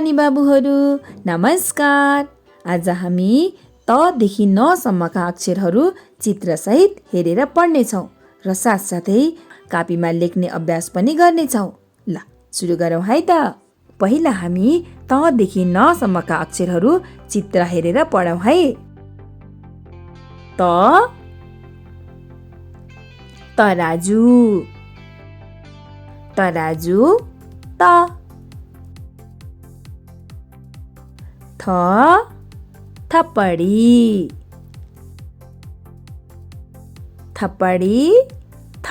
नानी बाबुहरू नमस्कार। आज हामी त देखि न सम्मका अक्षरहरू चित्रसहित हेरेर पढ्नेछौँ र साथसाथै कापीमा लेख्ने अभ्यास पनि गर्नेछौँ। ल सुरु गरौँ है त। पहिला हामी त देखि न सम्मका अक्षरहरू चित्र हेरेर पढौँ है। त तराजु, तराजु त। थ थप्पडी, थप्पडी थ।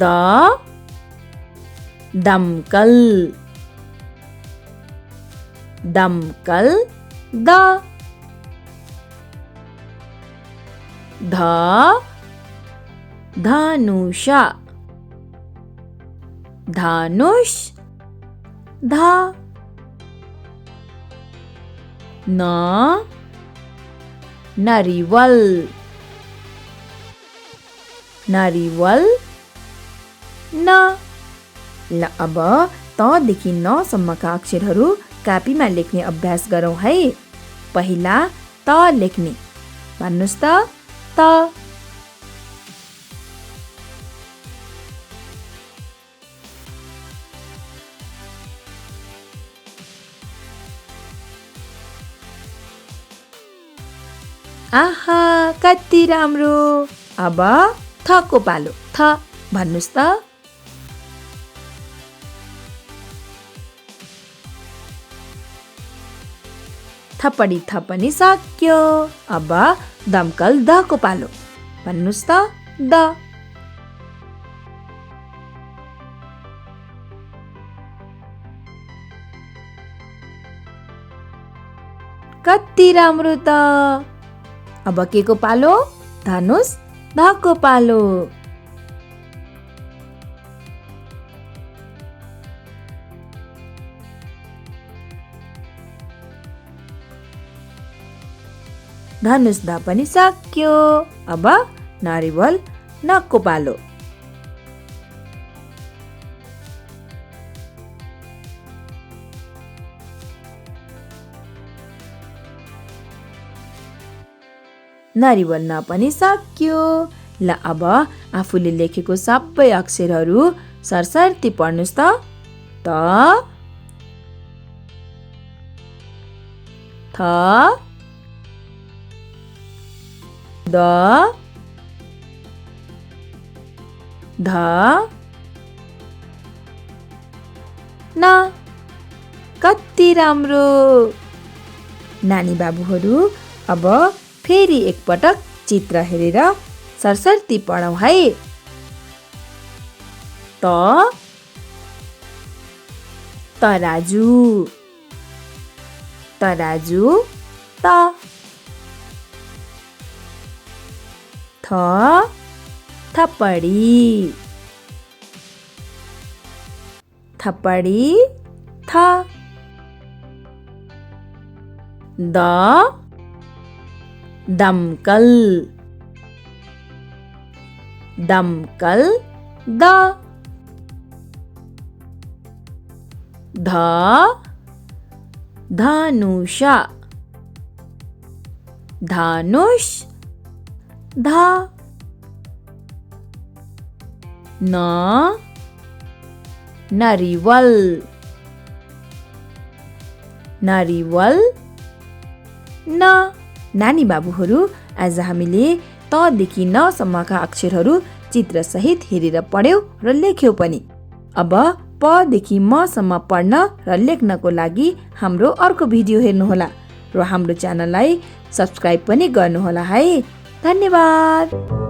द दमकल, दमकल द। ध धनुष, धनुष ध। न नरिवल, नरिवल न। ल अब त देखि न सम्मका अक्षरहरू कापीमा लेख्ने अभ्यास गरौँ है। पहिला त लेख्ने, भन्नुस् त। आहा कति राम्रो। अब थको पालो, थ भन्नुस् त। थप्पडी थ पनि सक्यो। अब दमकल दको पालो, भन्नुस् त द। कति राम्रो त। अब के को पालो? धनुष धको पालो। धनुष ध पनि सक्यो। अब नरिवल नको पालो। नरिवल न पनि सक्यो। ल अब आफूले लेखेको सबै अक्षरहरू सरसर्ती पढ्नुस् त। त थ द ध न। कति राम्रो। नानी बाबुहरू अब फेरि एकपटक चित्र हेरेर सरसर्ती पढौँ है। त तराजु, तराजु त। थ थप्पडी, थप्पडी थ। द दमकल, दमकल द। ध धनुष, धनुष ध। न नरिवल, नरिवल न। नानी बाबुहरू आज हामीले त देखि न सम्मका अक्षरहरू चित्रसहित हेरेर पढ्यौँ र लेख्यौँ पनि। अब प देखि म सम्म पढ्न र लेख्नको लागि हाम्रो अर्को भिडियो हेर्नुहोला र हाम्रो च्यानललाई सब्स्क्राइब पनि गर्नुहोला है। धन्यवाद।